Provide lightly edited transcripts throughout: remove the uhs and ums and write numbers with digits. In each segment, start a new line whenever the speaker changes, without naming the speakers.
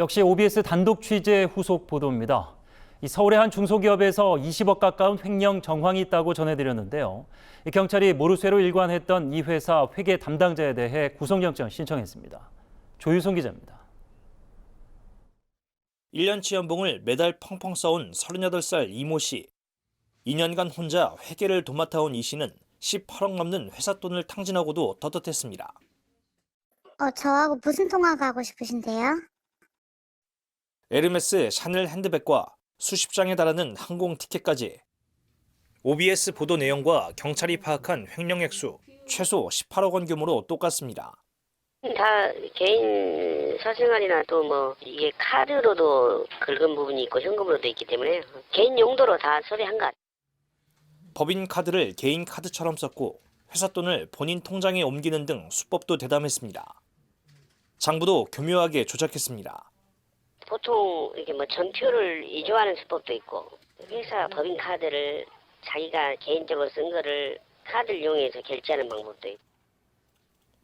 역시 OBS 단독 취재 후속 보도입니다. 이 서울의 한 중소기업에서 20억 가까운 횡령 정황이 있다고 전해드렸는데요. 경찰이 모르쇠로 일관했던 이 회사 회계 담당자에 대해 구속영장을 신청했습니다. 조유성 기자입니다.
1년치 연봉을 매달 펑펑 써온 38살 이모 씨. 2년간 혼자 회계를 도맡아온 이 씨는 18억 넘는 회사 돈을 탕진하고도 떳떳했습니다.
저하고 무슨 통화가 하고 싶으신데요?
에르메스 샤넬 핸드백과 수십 장에 달하는 항공 티켓까지. OBS 보도 내용과 경찰이 파악한 횡령 액수 최소 18억 원 규모로 똑같습니다.
다 개인 사생활이나 또 이게 카드로도 긁은 부분이 있고 현금으로도 있기 때문에 개인 용도로 다 처리한 것 같아요.
법인 카드를 개인 카드처럼 썼고 회사 돈을 본인 통장에 옮기는 등 수법도 대담했습니다. 장부도 교묘하게 조작했습니다.
보통 이렇게 전표를 위조하는 수법도 있고 회사 법인 카드를 자기가 개인적으로 쓴 거를 카드를 이용해서 결제하는 방법도 있고.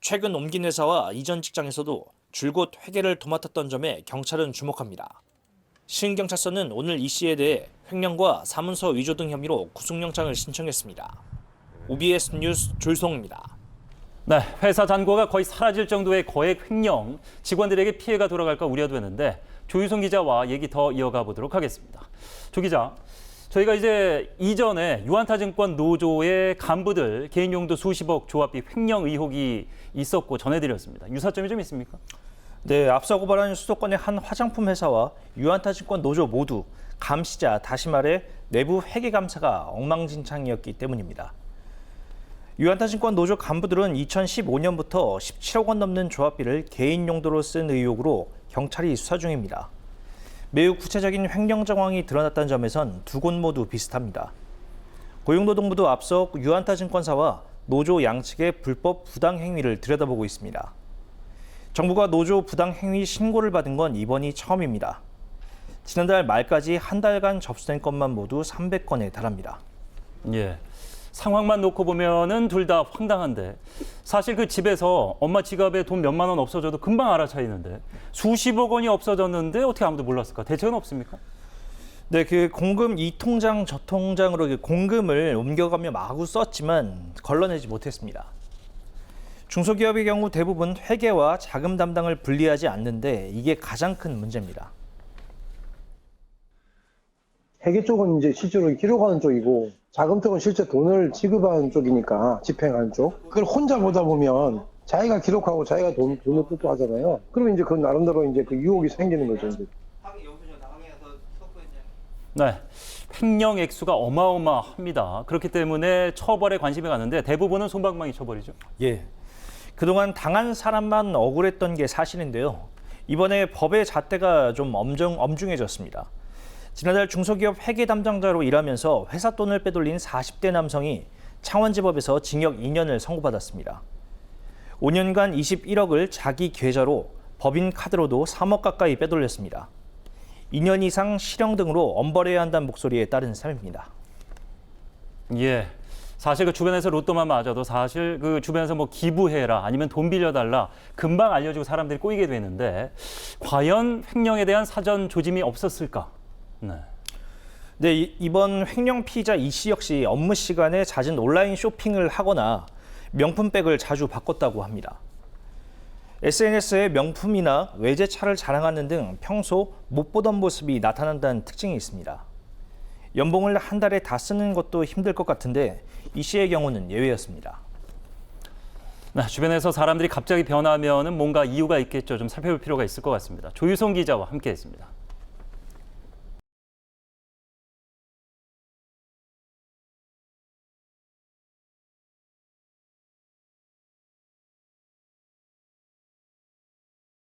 최근 옮긴 회사와 이전 직장에서도 줄곧 회계를 도맡았던 점에 경찰은 주목합니다. 시흥경찰서는 오늘 이 씨에 대해 횡령과 사문서 위조 등 혐의로 구속영장을 신청했습니다. OBS 뉴스 조유성입니다.
네, 회사 잔고가 거의 사라질 정도의 거액 횡령, 직원들에게 피해가 돌아갈까 우려되는데 조유성 기자와 얘기 더 이어가 보도록 하겠습니다. 조 기자, 저희가 이제 이전에 유한타증권 노조의 간부들 개인용도 수십억 조합비 횡령 의혹이 있었고 전해드렸습니다. 유사점이 좀 있습니까?
네, 앞서 고발한 수도권의 한 화장품 회사와 유한타증권 노조 모두 감시자, 다시 말해 내부 회계 감사가 엉망진창이었기 때문입니다. 유한타증권 노조 간부들은 2015년부터 17억 원 넘는 조합비를 개인 용도로 쓴 의혹으로 경찰이 수사 중입니다. 매우 구체적인 횡령 정황이 드러났다는 점에선 두 곳 모두 비슷합니다. 고용노동부도 앞서 유한타증권사와 노조 양측의 불법 부당 행위를 들여다보고 있습니다. 정부가 노조 부당 행위 신고를 받은 건 이번이 처음입니다. 지난달 말까지 한 달간 접수된 건만 모두 300건에 달합니다.
예. 상황만 놓고 보면은 둘 다 황당한데 사실 그 집에서 엄마 지갑에 돈 몇만 원 없어져도 금방 알아차리는데 수십억 원이 없어졌는데 어떻게 아무도 몰랐을까? 대책은 없습니까?
네, 그 공금 이 통장 저 통장으로 공금을 옮겨가며 마구 썼지만 걸러내지 못했습니다. 중소기업의 경우 대부분 회계와 자금 담당을 분리하지 않는데 이게 가장 큰 문제입니다.
회계 쪽은 이제 실제로 기록하는 쪽이고 자금 쪽은 실제 돈을 지급하는 쪽이니까 집행하는 쪽. 그걸 혼자 보다 보면 자기가 기록하고 자기가 돈을 뜯고 하잖아요. 그러면 이제 그 나름대로 이제 그 유혹이 생기는 거죠. 이제.
네, 횡령 액수가 어마어마합니다. 그렇기 때문에 처벌에 관심이 가는데 대부분은 솜방망이 처벌이죠.
예, 그동안 당한 사람만 억울했던 게 사실인데요. 이번에 법의 잣대가 좀 엄중해졌습니다. 지난달 중소기업 회계 담당자로 일하면서 회사 돈을 빼돌린 40대 남성이 창원지법에서 징역 2년을 선고받았습니다. 5년간 21억을 자기 계좌로 법인 카드로도 3억 가까이 빼돌렸습니다. 2년 이상 실형 등으로 엄벌해야 한다는 목소리에 따른 삶입니다.
예. 사실 그 주변에서 로또만 맞아도 사실 그 주변에서 뭐 기부해라 아니면 돈 빌려달라 금방 알려주고 사람들이 꼬이게 되는데 과연 횡령에 대한 사전 조짐이 없었을까?
네, 이번 횡령 피의자 이 씨 역시 업무 시간에 잦은 온라인 쇼핑을 하거나 명품백을 자주 바꿨다고 합니다. SNS에 명품이나 외제차를 자랑하는 등 평소 못 보던 모습이 나타난다는 특징이 있습니다. 연봉을 한 달에 다 쓰는 것도 힘들 것 같은데 이 씨의 경우는 예외였습니다.
네, 주변에서 사람들이 갑자기 변하면은 뭔가 이유가 있겠죠. 좀 살펴볼 필요가 있을 것 같습니다. 조유성 기자와 함께했습니다.